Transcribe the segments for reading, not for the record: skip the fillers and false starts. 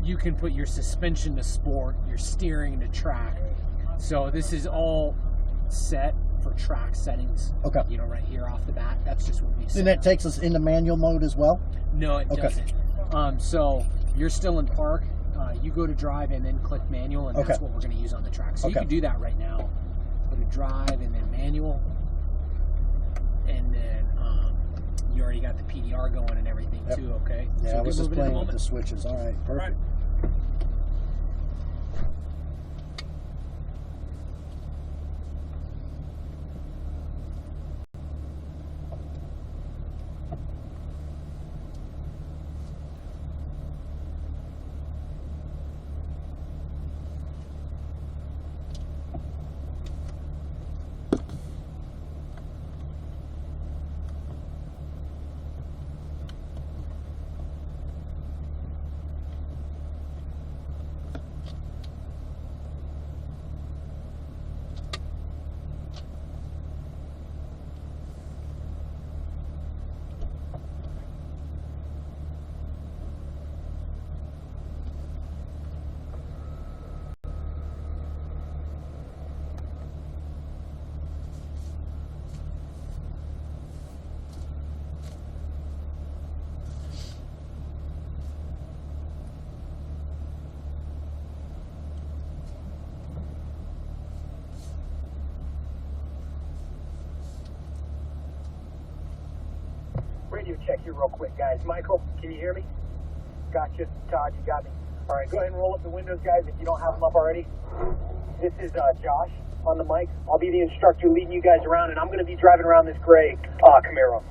you can put your suspension to sport, your steering to track. So this is all set for track settings. Okay. You know, right here off the bat. That's just what we set. And that takes us into manual mode as well? No, it doesn't. So you're still in park. You go to drive and then click manual, and that's what we're going to use on the track. So you can do that right now. Go to drive and then manual. And then you already got the PDR going and everything too, okay? Yeah, so I was just playing with the switches. All right, perfect. Radio check here real quick, guys. Michael, can you hear me? Gotcha. Todd, you got me. All right, go ahead and roll up the windows, guys, if you don't have them up already. This is Josh on the mic. I'll be the instructor leading you guys around, and I'm going to be driving around this gray Camaro.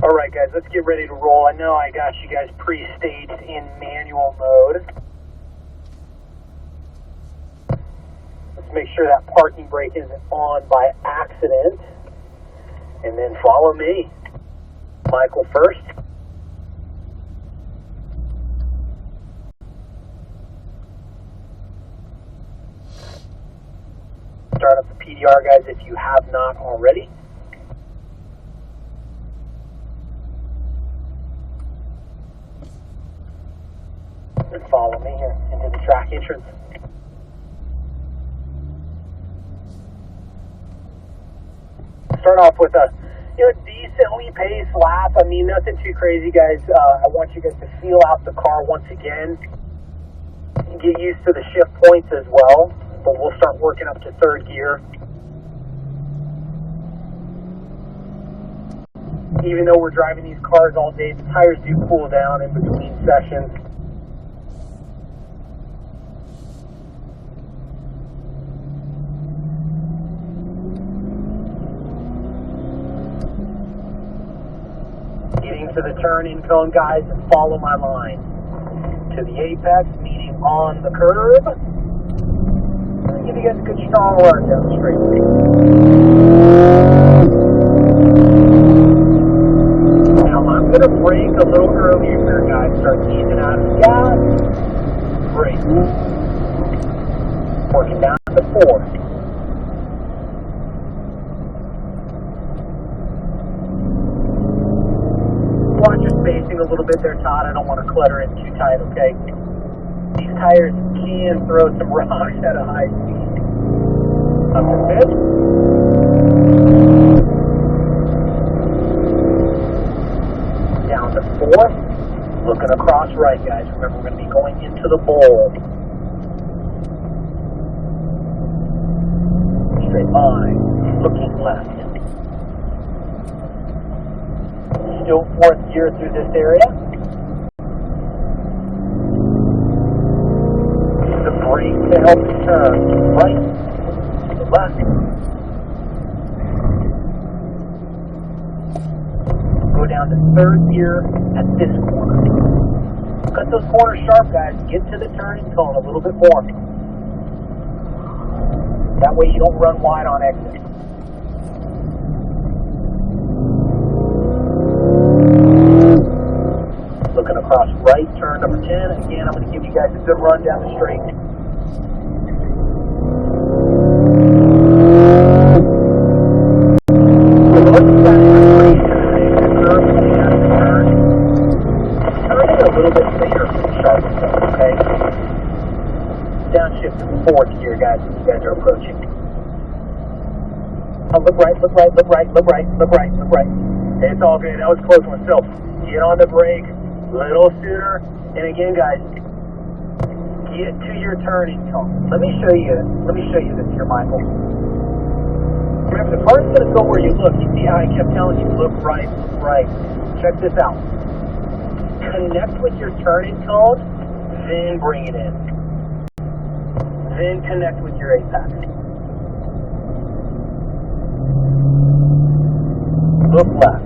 All right, guys, let's get ready to roll. I know I got you guys pre-staged in manual mode. Let's make sure that parking brake isn't on by accident. And then follow me. Michael first. Start up the PDR, guys, if you have not already. And follow me here into the track entrance. Start off with a decently paced lap. I mean, nothing too crazy, guys. I want you guys to feel out the car once again. Get used to the shift points as well, but we'll start working up to third gear. Even though we're driving these cars all day, the tires do cool down in between sessions. Getting to the turn-in cone, guys, and follow my line. To the apex, meaning on the curb. give you guys a good strong run down the straight. Now I'm going to brake a little earlier here, guys. Start easing out of the gas. Brake. Working down to 4. Watch your spacing a little bit there, Todd. I don't want to clutter it too tight, okay? These tires can throw some rocks at a high speed. Up to 5th. Down to 4th. Looking across right, guys. Remember, we're going to be going into the bowl. Straight line. Looking left. Still 4th gear through this area. The brake to help you turn right, left. Go down to 3rd gear at this corner. Cut those corners sharp, guys. Get to the turning cone a little bit more. That way you don't run wide on exit. Looking across right, turn number 10. Again, I'm going to give you guys a good run down the straight. Turning a little bit later from the sharp stuff, okay? Downshift to 4th gear, guys, as you guys are approaching. Oh, look right, look right, look right, look right, look right, look right. It's all good. That was a close one. So, get on the brake. Little sooner, and again, guys, get to your turning cone. Let me show you this here, Michael. Remember, the car's going to go where you look. You see how I kept telling you, look right, look right. Check this out. Connect with your turning cone, then bring it in. Then connect with your apex. Look left.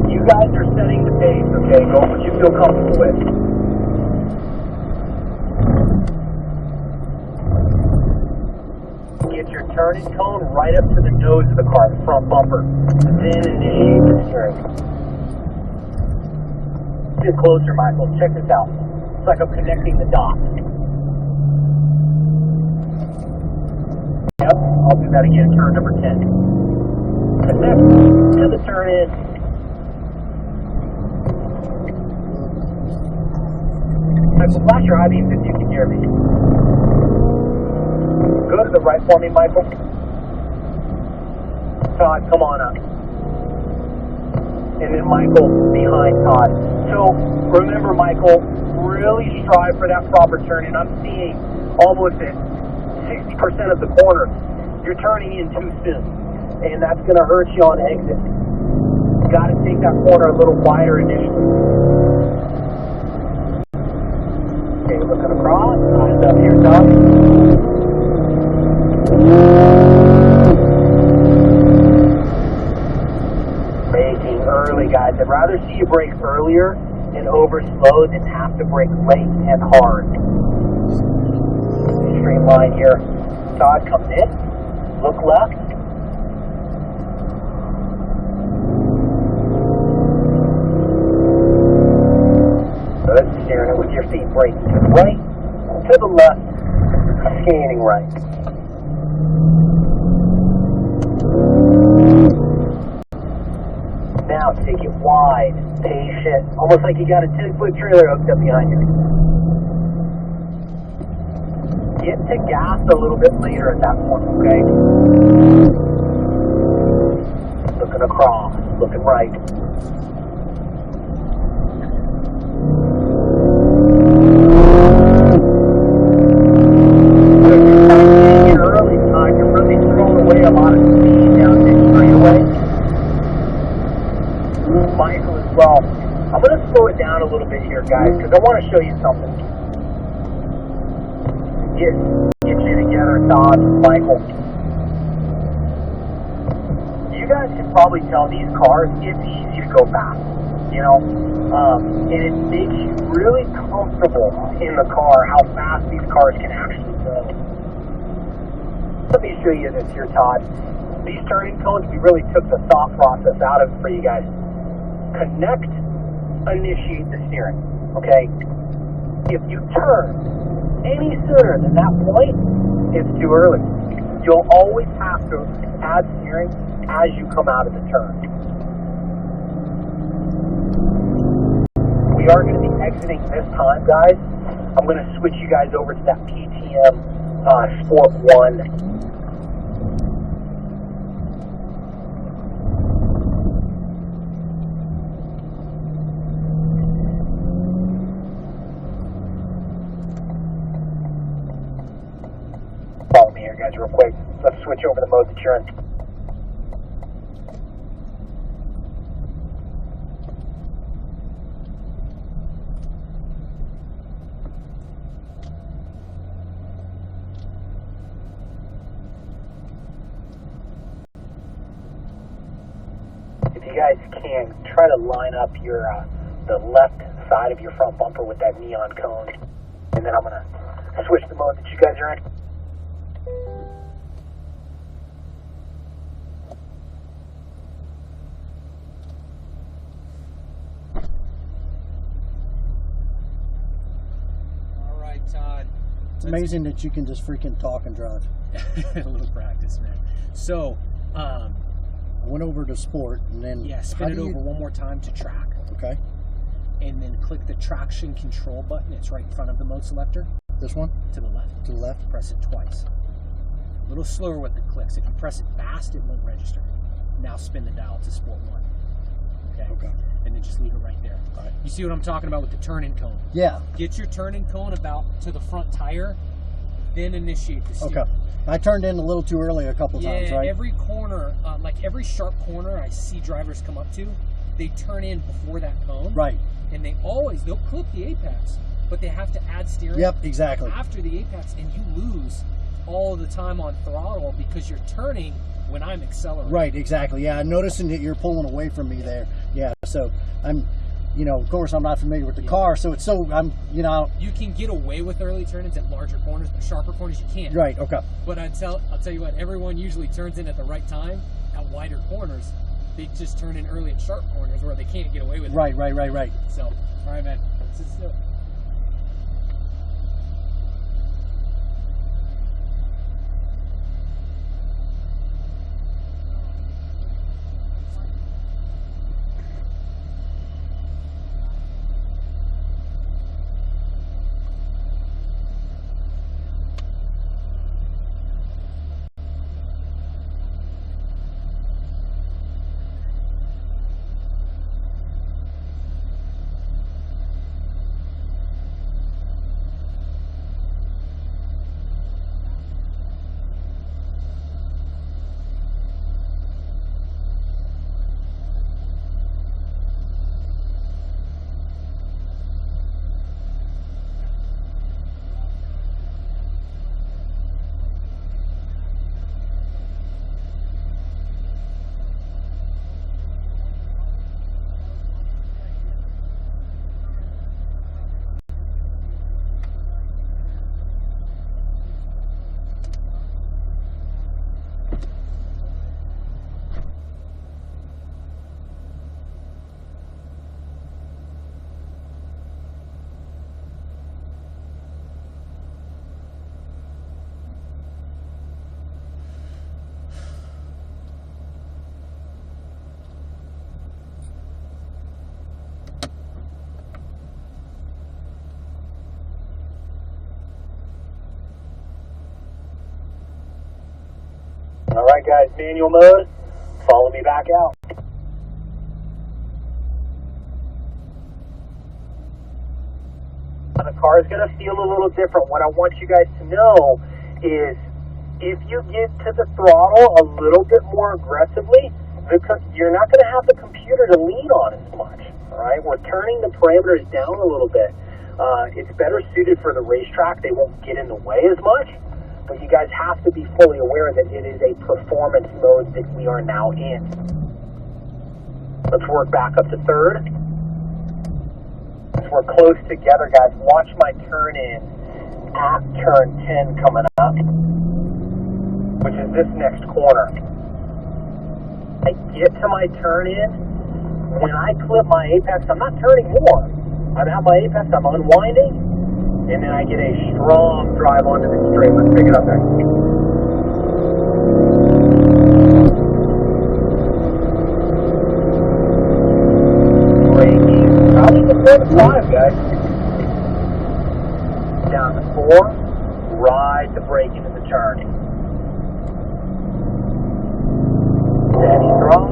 You guys are setting the pace, okay? Go what you feel comfortable with. Get your turning cone right up to the nose of the car, the front bumper. Then initiate the steering. Get closer, Michael. Check this out. It's like I'm connecting the dots. Yep, I'll do that again. Turn number 10. Connect to the turn in. Michael, flash your high beams if you can hear me. Go to the right for me, Michael. Todd, come on up. And then Michael behind Todd. So remember, Michael, really strive for that proper turn. And I'm seeing almost at 60% of the corner, you're turning in too soon. And that's going to hurt you on exit. You got to take that corner a little wider initially. Okay, looking across, eyes up here, Todd. Braking early, guys. I'd rather see you brake earlier and over slow than have to brake late and hard. Straight line here. Todd comes in. Look left. Good. Steering it with your feet. Braking to the right, to the left, scanning right. Now take it wide, patient, almost like you got a 10-foot trailer hooked up behind you. Get to gas a little bit later at that point, okay? Looking across, looking right. Michael as well. I'm going to slow it down a little bit here, guys, because I want to show you something. Get you together, Todd, Michael. You guys can probably tell these cars, it's easy to go fast. you know, and it makes you really comfortable in the car how fast these cars can actually go. Let me show you this here, Todd. These turning cones, we really took the thought process out of it for you guys. Connect, initiate the steering, okay? If you turn any sooner than that point, it's too early. You'll always have to add steering as you come out of the turn. We are going to be exiting this time, guys. I'm going to switch you guys over to that PTM Sport 1. Follow me here, guys, real quick. Let's switch over the mode that you're in. If you guys can, try to line up your the left side of your front bumper with that neon cone, and then I'm gonna switch the mode that you guys are in. All right, Todd. It's amazing that you can just freaking talk and drive. A little practice, man. So, I went over to sport and then yeah, spin it over one more time to track. Okay. And then click the traction control button. It's right in front of the mode selector. This one? To the left. To the left. Press it twice. A little slower with the clicks. If you press it fast, it won't register. Now spin the dial to Sport 1. Okay? Okay. And then just leave it right there. All right. You see what I'm talking about with the turn-in cone? Yeah. Get your turn-in cone about to the front tire, then initiate the steer. Okay. I turned in a little too early a couple times, right? Every corner, like every sharp corner I see drivers come up to, they turn in before that cone. Right. And they'll clip the apex, but they have to add steering. Yep, exactly. After the apex, and you lose all the time on throttle because you're turning when I'm accelerating. Right, exactly. Yeah, I'm noticing that you're pulling away from me there. Yeah, so I'm, you know, of course I'm not familiar with the car, so it's so, you know. You can get away with early turn-ins at larger corners, but sharper corners you can't. Right, okay. But I'll tell you what, everyone usually turns in at the right time at wider corners. They just turn in early at sharp corners where they can't get away with it. Right. So, all right, man. Let's do it. All right, guys, manual mode. Follow me back out. The car is going to feel a little different. What I want you guys to know is if you get to the throttle a little bit more aggressively, you're not going to have the computer to lean on as much. All right, we're turning the parameters down a little bit. It's better suited for the racetrack. They won't get in the way as much. But you guys have to be fully aware that it is a performance mode that we are now in. Let's work back up to third. we're close together, guys. Watch my turn in at turn 10 coming up, which is this next corner. I get to my turn in. When I clip my apex, I'm not turning more. I'm at my apex, I'm unwinding, and then I get a strong drive onto the straight. Let's pick it up there. Braking, probably before the 5, guys. Down to 4, ride the brake into the turn. Steady throttle,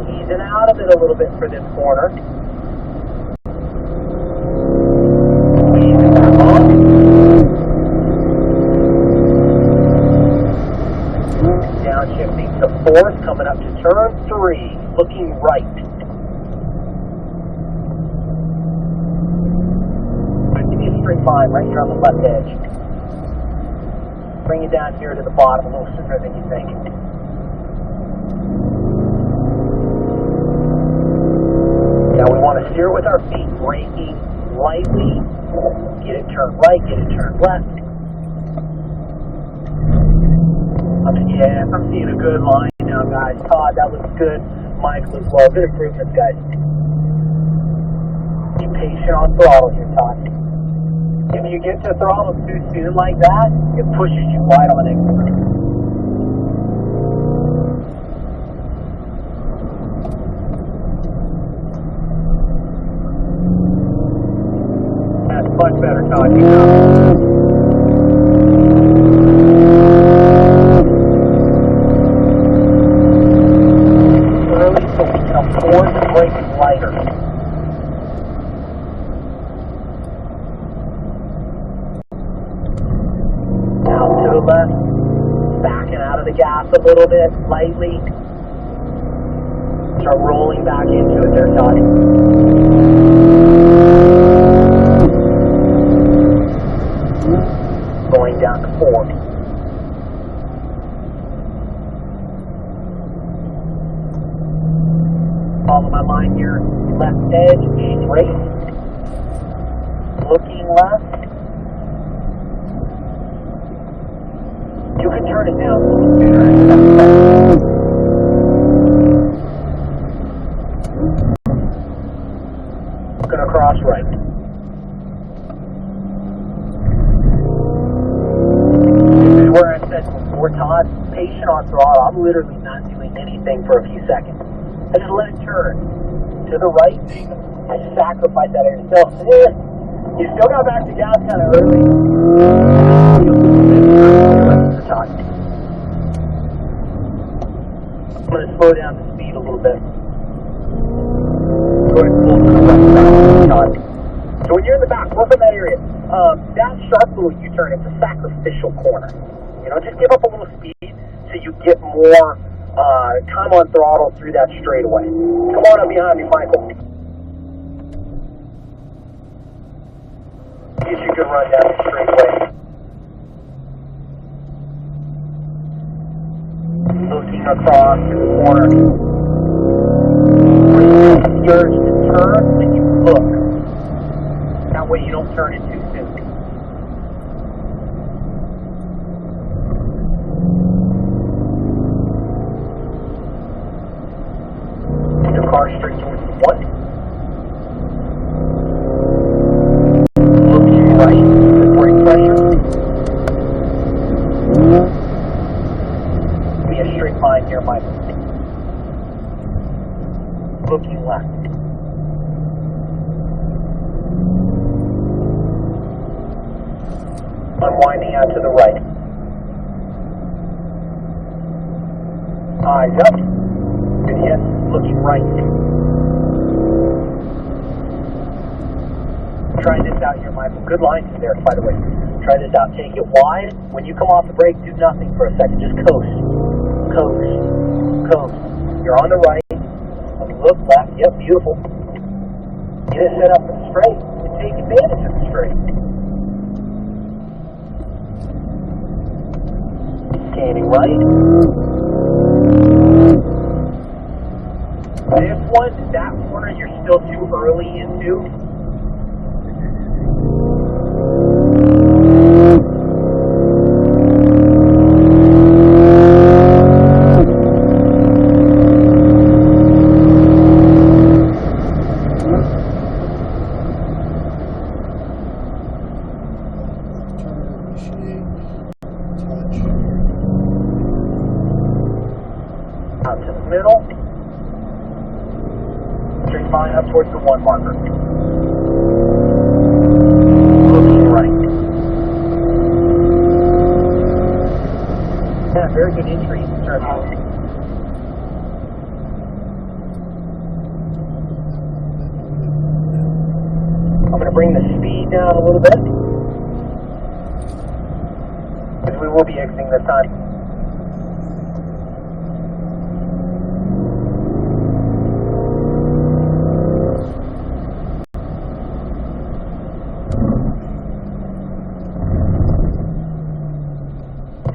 easing out of it a little bit for this corner. Easing back on. Downshifting to 4th, coming up to turn 3, looking right. Give me a straight line right here on the left edge. Bring it down here to the bottom a little sooner than you think. Now we want to steer with our feet, braking lightly. Get it turned right, get it turned left. I'm seeing a good line now, guys. Todd, that looks good. Mike looks well. Good improvements, guys. Be patient on throttle here, Todd. If you get to throttle too soon like that, it pushes you wide on it. That's much better, Todd. Keep going. Early, so we can afford to brake lighter. Now to the left, backing out of the gas a little bit, lightly. Start rolling back into it there, Todd. Going down to 4. Follow my line here, left edge, straight. Looking left. You can turn it down a little sooner. Gonna cross right. Where I said before, Todd, patient on throttle. I'm literally not doing anything for a few seconds. I just let it turn to the right. I sacrifice that air. You still got back to gas kind of early. Todd. I'm going to slow down the speed a little bit. Go ahead and pull to the right, Todd. So when you're in the back, work in that area. That sharp little U-turn, it's a sacrificial corner. You know, just give up a little speed so you get more time on throttle through that straightaway. Come on up behind me, Michael. Get you a good run down the straightaway. Looking across to the corner. When you urge to turn, then you look. That way you don't turn it too soon. Your car straight towards the 1. Looking right, the brake pressure. Be a straight line here, Michael. Looking left. Unwinding out to the right. Eyes up. Good hit. Looking right. Try this out here, Michael. Good lines in there, by the way. Try this out. Take it wide. When you come off the brake, do nothing for a second. Just coast. Coast. Coast. You're on the right. Look left. Yep, beautiful. Get it set up for the straight and take advantage of the straight. Standing right. This one, that corner, you're still too early into. towards the 1 marker. Looking right. Yeah, very good entry in terms of. I'm going to bring the speed down a little bit, because we will be exiting this time.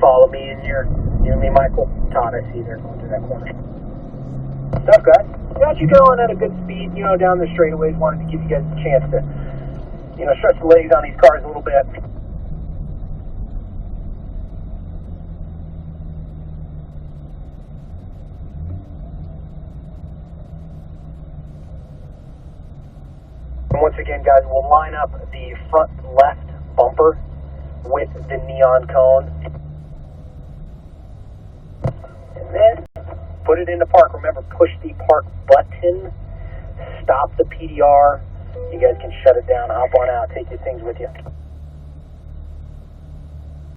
Follow me, and you and me, Michael. Todd, I see they're going through that corner. Tough guys. Got you going at a good speed, down the straightaways. Wanted to give you guys a chance to, stretch the legs on these cars a little bit. And once again, guys, we'll line up the front left bumper with the neon cone. And then put it into park. Remember, push the park button. Stop the PDR. You guys can shut it down, hop on out, take your things with you.